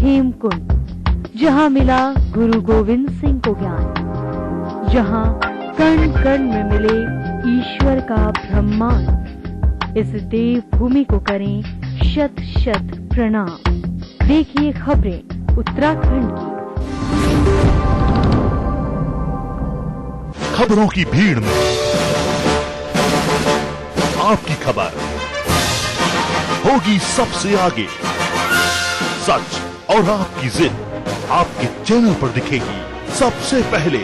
हेमकुंड, जहां मिला गुरु गोविंद सिंह को ज्ञान, जहां कण कण में मिले ईश्वर का ब्रह्मांड। इस देव भूमि को करें शत शत प्रणाम। देखिए खबरें उत्तराखंड की। खबरों की भीड़ में आपकी खबर होगी सबसे आगे। सच और आपकी जिद आपके चैनल पर दिखेगी सबसे पहले।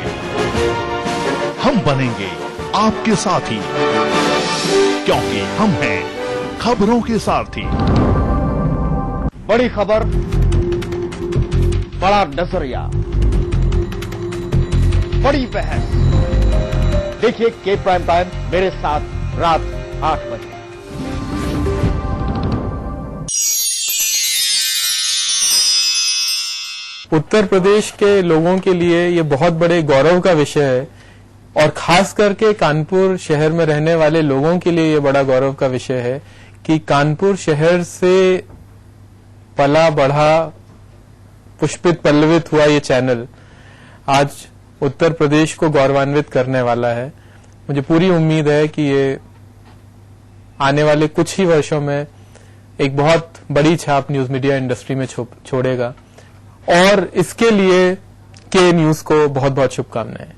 हम बनेंगे आपके साथी, क्योंकि हम हैं खबरों के साथी। बड़ी खबर, बड़ा नजरिया, बड़ी बहस। देखिए के प्राइम टाइम मेरे साथ रात 8 बजे। उत्तर प्रदेश के लोगों के लिए ये बहुत बड़े गौरव का विषय है और खास करके कानपुर शहर में रहने वाले लोगों के लिए ये बड़ा गौरव का विषय है कि कानपुर शहर से पला बढ़ा, पुष्पित पल्लवित हुआ ये चैनल आज उत्तर प्रदेश को गौरवान्वित करने वाला है। मुझे पूरी उम्मीद है कि ये आने वाले कुछ ही वर्षों में एक बहुत बड़ी छाप न्यूज मीडिया इंडस्ट्री में छोड़ेगा और इसके लिए के न्यूज को बहुत बहुत शुभकामनाएं।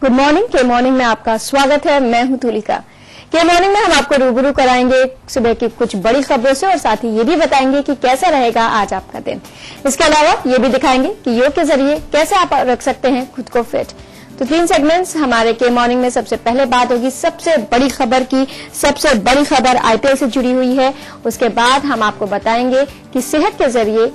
गुड मॉर्निंग, के मॉर्निंग में आपका स्वागत है। मैं हूं तुलिका। के मॉर्निंग में हम आपको रूबरू कराएंगे सुबह की कुछ बड़ी खबरों से और साथ ही ये भी बताएंगे कि कैसा रहेगा आज आपका दिन। इसके अलावा ये भी दिखाएंगे कि योग के जरिए कैसे आप रख सकते हैं खुद को फिट। तो 3 सेगमेंट्स हमारे के मॉर्निंग में। सबसे पहले बात होगी सबसे बड़ी खबर की। सबसे बड़ी खबर आईपीएल से जुड़ी हुई है। उसके बाद हम आपको बताएंगे कि सेहत के जरिए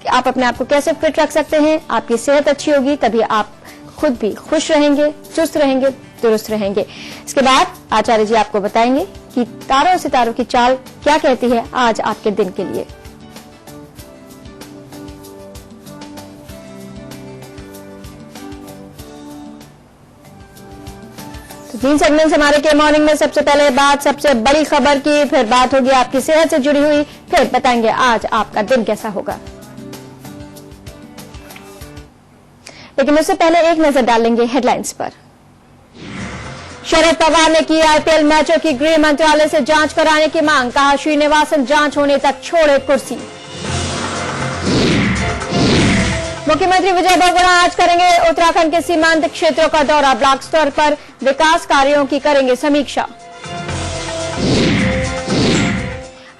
आप अपने आप को कैसे फिट रख सकते हैं। आपकी सेहत अच्छी होगी तभी आप खुद भी खुश रहेंगे, चुस्त रहेंगे, दुरुस्त रहेंगे। इसके बाद आचार्य जी आपको बताएंगे कि तारों सितारों की चाल क्या कहती है आज आपके दिन के लिए। तो 3 सेगमेंट्स हमारे के मॉर्निंग में। सबसे पहले बात सबसे बड़ी खबर की, फिर बात होगी आपकी सेहत से जुड़ी हुई, फिर बताएंगे आज आपका दिन कैसा होगा। लेकिन उससे पहले एक नजर डालेंगे हेडलाइंस पर। शरद पवार ने की आईपीएल मैचों की गृह मंत्रालय से जांच कराने की मांग। कहा श्रीनिवासन जांच होने तक छोड़े कुर्सी। मुख्यमंत्री विजय बहुगुणा आज करेंगे उत्तराखंड के सीमांत क्षेत्रों का दौरा। ब्लॉक स्तर पर विकास कार्यों की करेंगे समीक्षा।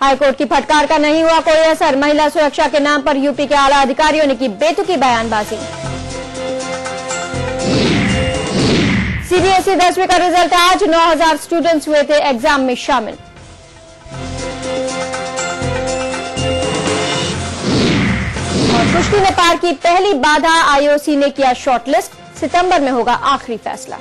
हाईकोर्ट की फटकार का नहीं हुआ कोई असर। महिला सुरक्षा के नाम पर यूपी के आला अधिकारियों ने की बेतुकी बयानबाजी। सीबीएसई 10वीं का रिजल्ट आज। 9000 स्टूडेंट्स हुए थे एग्जाम में शामिल। और कुश्ती ने पार की पहली बाधा। आईओसी ने किया शॉर्टलिस्ट। सितंबर में होगा आखिरी फैसला।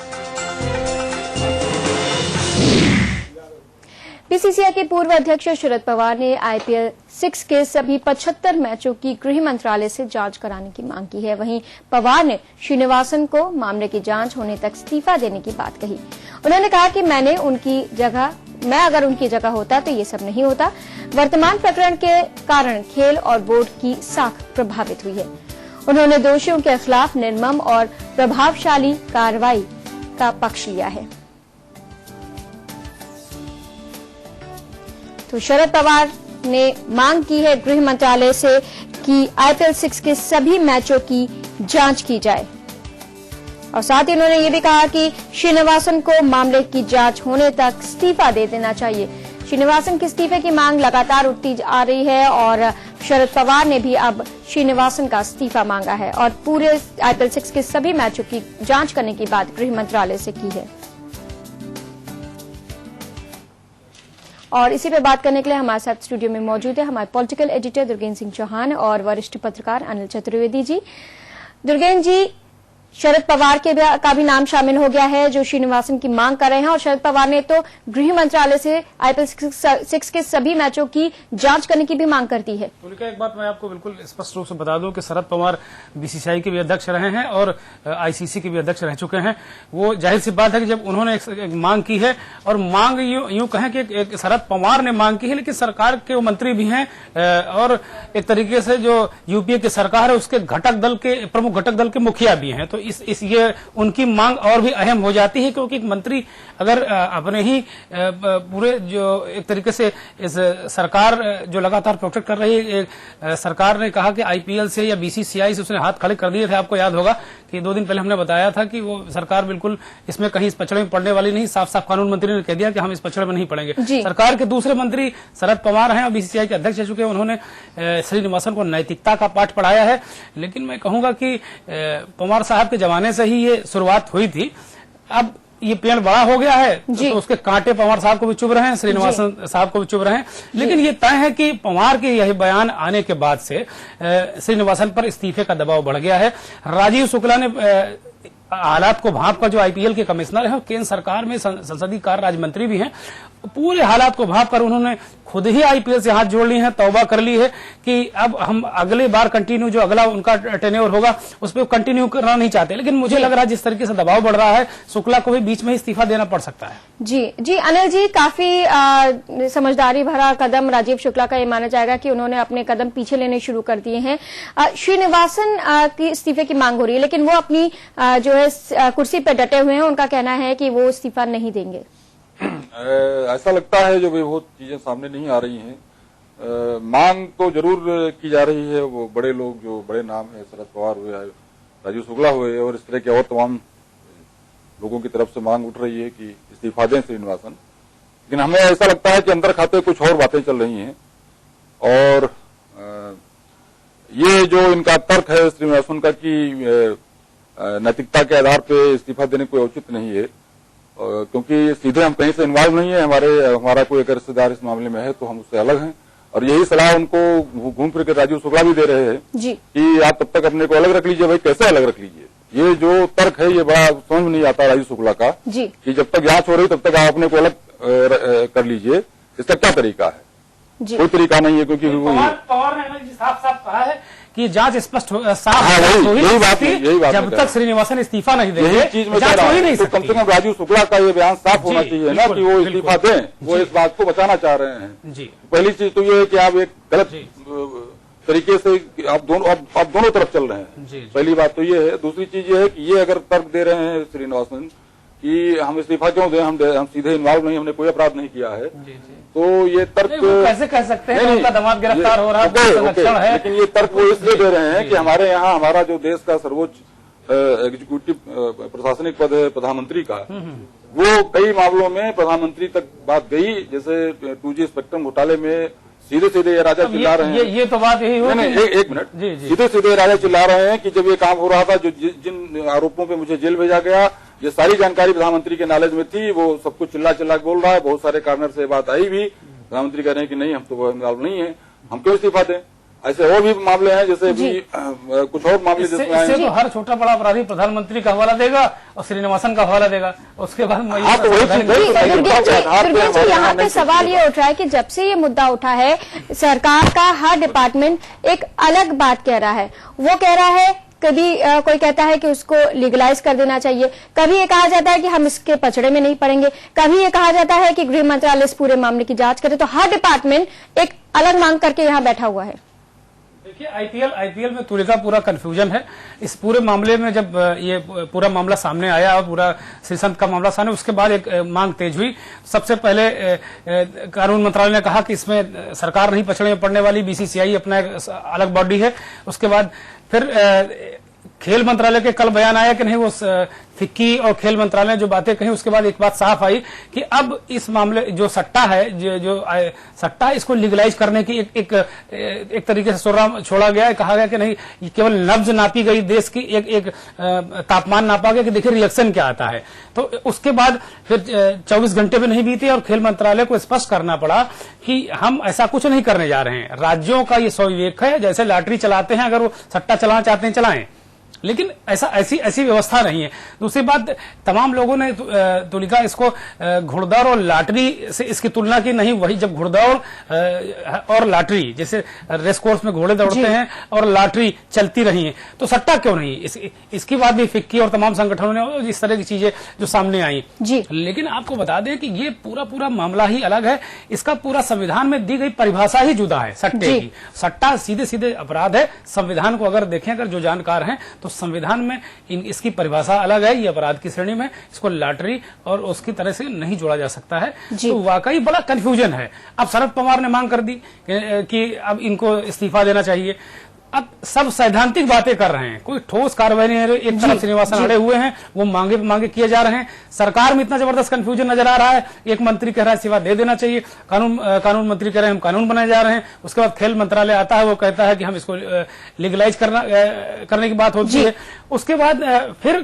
बीसीसीआई के पूर्व अध्यक्ष शरद पवार ने आईपीएल 6 के सभी 75 मैचों की गृह मंत्रालय से जांच कराने की मांग की है। वहीं पवार ने श्रीनिवासन को मामले की जांच होने तक इस्तीफा देने की बात कही। उन्होंने कहा कि मैं अगर उनकी जगह होता तो ये सब नहीं होता। वर्तमान प्रकरण के कारण खेल और बोर्ड की साख प्रभावित हुई है। उन्होंने दोषियों के खिलाफ निर्मम और प्रभावशाली कार्रवाई का पक्ष लिया है। तो शरद पवार ने मांग की है गृह मंत्रालय से कि आईपीएल 6 के सभी मैचों की जांच की जाए और साथ ही उन्होंने ये भी कहा कि श्रीनिवासन को मामले की जांच होने तक इस्तीफा दे देना चाहिए। श्रीनिवासन के इस्तीफे की मांग लगातार उठती आ रही है और शरद पवार ने भी अब श्रीनिवासन का इस्तीफा मांगा है और पूरे आईपीएल 6 के सभी मैचों की जांच करने की बात गृह मंत्रालय से की है। और इसी पे बात करने के लिए हमारे साथ स्टूडियो में मौजूद है हमारे पॉलिटिकल एडिटर दुर्गेन सिंह चौहान और वरिष्ठ पत्रकार अनिल चतुर्वेदी जी। दुर्गेन जी, शरद पवार का भी नाम शामिल हो गया है जो श्रीनिवासन की मांग कर रहे हैं, और शरद पवार ने तो गृह मंत्रालय से IPL 6 के सभी मैचों की जांच करने की भी मांग करती है। तुलिका, एक बात मैं आपको बिल्कुल स्पष्ट रूप से बता दूं कि शरद पवार BCCI के भी अध्यक्ष रहे हैं और ICC के भी अध्यक्ष रह चुके हैं। वो जाहिर सी बात है कि जब उन्होंने एक मांग की है, और मांग यूं कहें कि शरद पवार ने मांग की है, लेकिन सरकार के वो मंत्री भी हैं और एक तरीके से जो यूपीए की सरकार है उसके प्रमुख घटक दल के मुखिया भी हैं। तो ये उनकी मांग और भी अहम हो जाती है, क्योंकि एक मंत्री अगर अपने ही पूरे जो एक तरीके से इस सरकार जो लगातार प्रोटेक्ट कर रही है, सरकार ने कहा कि IPL से या BCCI से उसने हाथ खड़े कर दिए थे। आपको याद होगा कि 2 दिन पहले हमने बताया था कि वो सरकार बिल्कुल इसमें कहीं इस पचड़े में पड़ने वाली नहीं। साफ साफ कानून मंत्री ने कह दिया कि हम इस पचड़े में नहीं पड़ेंगे। सरकार के दूसरे मंत्री शरद पवार हैं और BCCI के अध्यक्ष रह चुके हैं। उन्होंने श्रीनिवासन को नैतिकता का पाठ पढ़ाया है, लेकिन मैं कहूंगा कि पवार साहब के जमाने से ही ये शुरुआत हुई थी। अब ये पेड़ बड़ा हो गया है तो उसके कांटे पवार साहब को भी चुभ रहे हैं, श्रीनिवासन साहब को भी चुभ रहे हैं। लेकिन ये तय है कि पवार के यही बयान आने के बाद से श्रीनिवासन पर इस्तीफे का दबाव बढ़ गया है। राजीव शुक्ला ने हालात को भांप कर, जो IPL के कमिश्नर हैं, केंद्र सरकार में संसदीय कार्य राज्य मंत्री भी हैं, पूरे हालात को भांप कर उन्होंने खुद ही IPL से हाथ जोड़ लिए हैं, तौबा कर ली है कि अब हम अगले बार कंटिन्यू जो अगला उनका टेन्योर होगा उस पर कंटिन्यू करना नहीं चाहते। लेकिन मुझे लग रहा है जिस तरीके से दबाव बढ़ रहा है, शुक्ला को भी बीच में इस्तीफा देना पड़ सकता है। जी अनिल जी, काफी समझदारी भरा कदम राजीव शुक्ला का ये माना जाएगा कि उन्होंने अपने कदम पीछे लेने शुरू कर दिए हैं। श्रीनिवासन की इस्तीफे की मांग हो रही है, लेकिन वो अपनी जो है कुर्सी पर डटे हुए हैं। उनका कहना है कि वो इस्तीफा नहीं देंगे। ऐसा लगता है जो भी बहुत चीजें सामने नहीं आ रही हैं। मांग तो जरूर की जा रही है। वो बड़े लोग जो बड़े नाम है, शरद पवार हुए, राजीव शुक्ला हुए और इस तरह के और तमाम लोगों की तरफ से मांग उठ रही है कि इस्तीफा दें श्रीनिवासन। लेकिन हमें ऐसा लगता है कि अंदर खाते कुछ और बातें चल रही हैं, और ये जो इनका तर्क है श्रीनिवासन का कि नैतिकता के आधार पर इस्तीफा देने कोई औचित्य नहीं है, क्योंकि सीधे हम कहीं से इन्वॉल्व नहीं है। हमारा कोई अगर रिश्तेदार इस मामले में है तो हम उससे अलग हैं, और यही सलाह उनको घूम फिर कर राजीव शुक्ला भी दे रहे हैं कि आप तब तक अपने को अलग रख लीजिए। भाई कैसे अलग रख लीजिए? ये जो तर्क है ये बड़ा समझ में नहीं आता राजीव शुक्ला का कि जब तक जांच हो रही तब तक आप अपने को अलग कर लीजिए। इसका क्या तरीका है? कोई तरीका नहीं है, क्योंकि पवार ने साफ साफ कहा है कि जांच स्पष्ट साफ यही बात जब तक श्रीनिवासन इस्तीफा नहीं देंगे, यही चीज में तो कम से कम राजीव शुक्ला का ये बयान साफ होना चाहिए ना कि वो इस्तीफा दें। वो इस बात को बचाना चाह रहे हैं। पहली चीज तो ये है कि आप एक गलत तरीके से आप दोनों तरफ चल रहे हैं। पहली बात तो ये है। दूसरी चीज ये है कि ये अगर तर्क दे रहे हैं श्रीनिवासन कि हम इस्तीफा क्यों दें, हम सीधे इन्वॉल्व नहीं, हमने कोई अपराध नहीं किया है, तो ये तर्क कैसे कह सकते हैं? उनका दामाद गिरफ्तार हो रहा है, लेकिन ये तर्क वो इसलिए दे रहे हैं कि हमारे यहाँ हमारा जो देश का सर्वोच्च एग्जीक्यूटिव प्रशासनिक पद है प्रधानमंत्री का, वो कई मामलों में प्रधानमंत्री तक बात गई। जैसे 2G स्पेक्ट्रम घोटाले में सीधे सीधे ये राजा चिल्ला रहे हैं। ये तो बात यही हो। नहीं, एक मिनट। सीधे सीधे राजा चिल्ला रहे हैं कि जब ये काम हो रहा था, जो जिन आरोपों पे मुझे जेल भेजा गया, ये सारी जानकारी प्रधानमंत्री के नॉलेज में थी। वो सब कुछ चिल्ला बोल रहा है। बहुत सारे कार्नर से बात आई भी। प्रधानमंत्री कह रहे हैं कि नहीं, हम तो इन्वॉल्व नहीं है, हम क्यों इस्तीफा दें। ऐसे और भी मामले हैं, जैसे भी कुछ और मामले जिसमें आए। तो हर छोटा बड़ा अपराधी प्रधानमंत्री का हवाला देगा और श्रीनिवासन का हवाला देगा, उसके बाद यहाँ पे सवाल ये उठ रहा है कि जब से ये मुद्दा उठा है, सरकार का हर डिपार्टमेंट एक अलग बात कह रहा है। वो कह रहा है, कभी कोई कहता है कि उसको लीगलाइज कर देना चाहिए, कभी ये कहा जाता है कि हम इसके पचड़े में नहीं पड़ेंगे, कभी ये कहा जाता है कि गृह मंत्रालय इस पूरे मामले की जांच करे। तो हर डिपार्टमेंट एक अलग मांग करके यहाँ बैठा हुआ है। देखिए, आईपीएल में तुलिका पूरा कंफ्यूजन है। इस पूरे मामले में जब ये पूरा मामला सामने आया और पूरा श्रीसंत का मामला सामने, उसके बाद एक मांग तेज हुई। सबसे पहले कानून मंत्रालय ने कहा कि इसमें सरकार नहीं पछड़े में पड़ने वाली, बीसीसीआई अपना एक अलग बॉडी है। उसके बाद फिर खेल मंत्रालय के कल बयान आया कि नहीं, वो फिक्की और खेल मंत्रालय ने जो बातें कही, उसके बाद एक बात साफ आई कि अब इस मामले जो सट्टा है, जो सट्टा है, इसको लीगलाइज करने की एक तरीके से छोड़ा गया है। कहा गया कि नहीं, केवल नब्ज नापी गई, देश की एक तापमान नापा गया कि देखिए रिएक्शन क्या आता है। तो उसके बाद फिर 24 घंटे भी नहीं बीते और खेल मंत्रालय को स्पष्ट करना पड़ा कि हम ऐसा कुछ नहीं करने जा रहे हैं। राज्यों का ये स्वविवेक है, जैसे लॉटरी चलाते हैं, अगर वो सट्टा चलाना चाहते हैं चलाएं, लेकिन ऐसी व्यवस्था नहीं है। दूसरी बात, तमाम लोगों ने तुलिका इसको घुड़दौड़ और लॉटरी से इसकी तुलना की नहीं। वही जब घुड़दौड़ और लॉटरी, जैसे रेस कोर्स में घोड़े दौड़ते हैं और लॉटरी चलती रही है, तो सट्टा क्यों नहीं? इसकी बात भी फिक्की और तमाम संगठनों ने इस तरह की चीजें जो सामने आई जी। लेकिन आपको बता दें कि ये पूरा मामला ही अलग है। इसका पूरा संविधान में दी गई परिभाषा ही जुदा है सट्टे की। सट्टा सीधे अपराध है। संविधान को अगर देखें, अगर जो जानकार हैं, तो संविधान में इसकी परिभाषा अलग है। ये अपराध की श्रेणी में, इसको लॉटरी और उसकी तरह से नहीं जोड़ा जा सकता है। तो वाकई बड़ा कंफ्यूजन है। अब शरद पवार ने मांग कर दी कि अब इनको इस्तीफा देना चाहिए। अब सब सैद्धांतिक बातें कर रहे हैं, कोई ठोस कार्रवाई नहीं है। एक तरफ श्रीनिवासन अड़े हुए हैं, वो मांगे किए जा रहे हैं। सरकार में इतना जबरदस्त कंफ्यूजन नजर आ रहा है। एक मंत्री कह रहा है इस्तीफा दे देना चाहिए, कानून मंत्री कह रहे हैं हम कानून बनाए जा रहे हैं। उसके बाद खेल मंत्रालय आता है, वो कहता है कि हम इसको लीगलाइज करने की बात होती है। उसके बाद फिर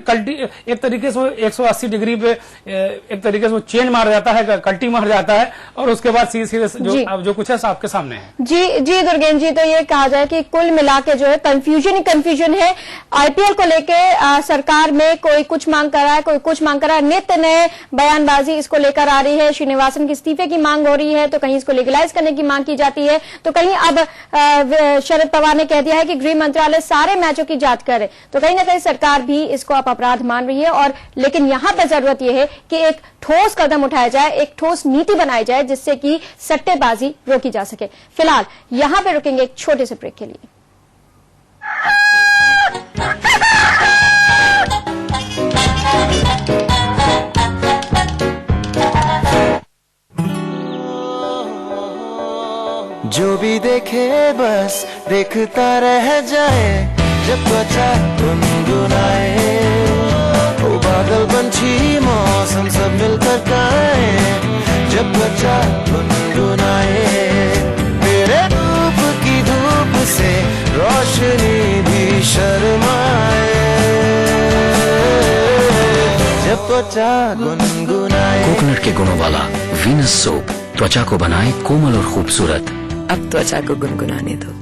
एक तरीके से 180 डिग्री पे एक तरीके से वो चेंज मार जाता है, कल्टी मार जाता है, और उसके बाद सीधे जो कुछ है आपके सामने है। जी दुर्गेश जी, तो ये कहा जाए कि कुल मिला के जो है कंफ्यूजन है। आईपीएल को लेके सरकार में कोई कुछ मांग कर रहा है, कोई कुछ मांग कर रहा है। नित्य नए बयानबाजी इसको लेकर आ रही है। श्रीनिवासन के इस्तीफे की मांग हो रही है, तो कहीं इसको लीगलाइज करने की मांग की जाती है, तो कहीं अब शरद पवार ने कह दिया है कि गृह मंत्रालय सारे मैचों की जांच करे। तो कहीं ना कहीं सरकार भी इसको अब अपराध मान रही है। और लेकिन यहां पर जरूरत यह है कि एक ठोस कदम उठाया जाए, एक ठोस नीति बनाई जाए, जिससे कि सट्टेबाजी रोकी जा सके। फिलहाल यहां पर रुकेंगे एक छोटे से ब्रेक के लिए। जो भी देखे बस देखता रह जाए, जब त्वचा गुनगुनाए, ओ बादल पंछी मौसम सब मिलकर गाए, जब त्वचा गुनगुनाए, तेरे रूप की धूप से रोशनी भी शर्माए, जब त्वचा गुनगुनाए। कोकोनट के गुणों वाला वीनस सोप त्वचा को बनाए कोमल और खूबसूरत। अब त्वचा को गुनगुनाने दो।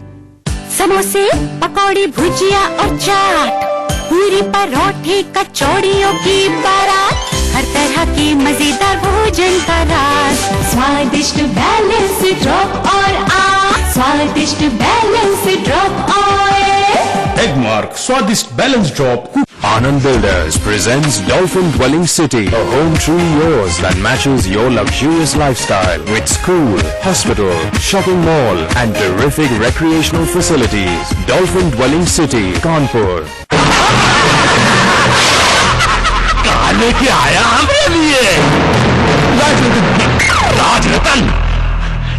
समोसे, पकौड़ी, भुजिया और चाट, पूरी परोठे, कचौड़ियों की बारात, हर तरह की मजेदार भोजन का राज। स्वादिष्ट बैलेंस ड्रॉप और स्वादिष्ट बैलेंस ड्रॉप ऑयल। एगमार्क स्वादिष्ट balance drop. Anand Builders presents Dolphin Dwelling City, a home truly yours that matches your luxurious lifestyle with school, hospital, shopping mall and terrific recreational facilities. Dolphin Dwelling City, Kanpur. कहाँ लेके आया हमें लिए? राजरतन,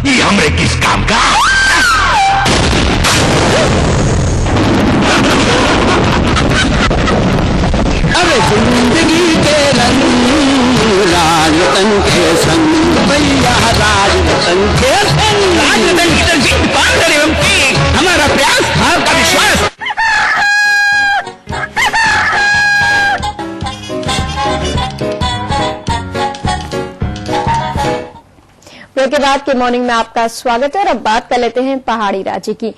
ये हमें किस काम का? अरे जिंदगी के रंग राजरतन के संग, भैया राजरतन के संग। राजरतन की तंजीम पार एवं की हमारा प्रयास, आपका विश्वास। के बाद के मॉर्निंग में आपका स्वागत है। और अब बात कर लेते हैं पहाड़ी राज्य की।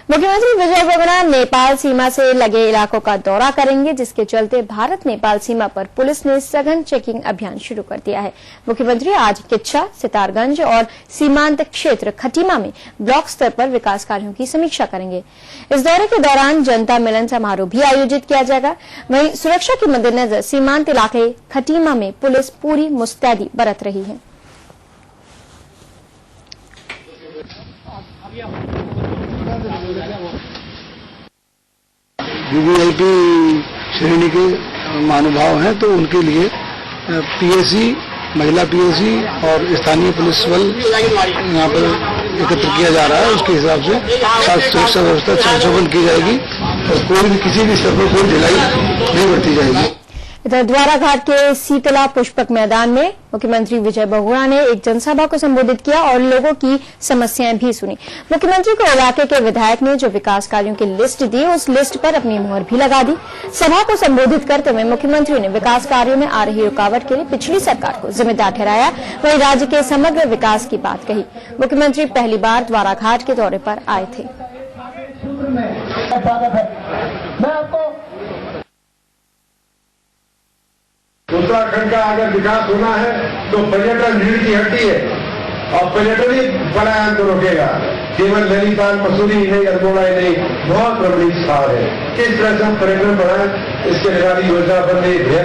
मुख्यमंत्री विजय बहुगुणा नेपाल सीमा से लगे इलाकों का दौरा करेंगे, जिसके चलते भारत नेपाल सीमा पर पुलिस ने सघन चेकिंग अभियान शुरू कर दिया है। मुख्यमंत्री आज किच्छा, सितारगंज और सीमांत क्षेत्र खटीमा में ब्लॉक स्तर पर विकास कार्यों की समीक्षा करेंगे। इस दौरे के दौरान जनता मिलन समारोह भी आयोजित किया जाएगा। वहीं सुरक्षा के मद्देनजर सीमांत इलाके खटीमा में पुलिस पूरी मुस्तैदी बरत रही है। वीवीआईपी श्रेणी के महानुभाव हैं, तो उनके लिए पीएसी, महिला पीएसी और स्थानीय पुलिस बल यहाँ पर एकत्र किया जा रहा है। उसके हिसाब से सुरक्षा व्यवस्था चाक चौबंद की जाएगी और कोई भी किसी भी स्तर पर कोई ढिलाई नहीं बरती जाएगी। इधर द्वाराघाट के सीतला पुष्पक मैदान में मुख्यमंत्री विजय बहुगुणा ने एक जनसभा को संबोधित किया और लोगों की समस्याएं भी सुनी। मुख्यमंत्री को इलाके के विधायक ने जो विकास कार्यों की लिस्ट दी, उस लिस्ट पर अपनी मुहर भी लगा दी। सभा को संबोधित करते हुए मुख्यमंत्री ने विकास कार्यों में आ रही रुकावट के लिए पिछली सरकार को जिम्मेदार ठहराया, वहीं राज्य के समग्र विकास की बात कही। मुख्यमंत्री पहली बार द्वाराघाट के दौरे पर आए थे। उत्तराखंड का अगर विकास होना है तो पर्यटन रीढ़ की हड्डी है और पर्यटन ही पलायन को रोकेगा। केवल नैनीताल मसूरी ही नहीं, अल्मोड़ा ही नहीं, बहुत रमणीक स्थान है। किस तरह से हम पर्यटन बढ़ाएं, इसके लिए योजना बन रही है।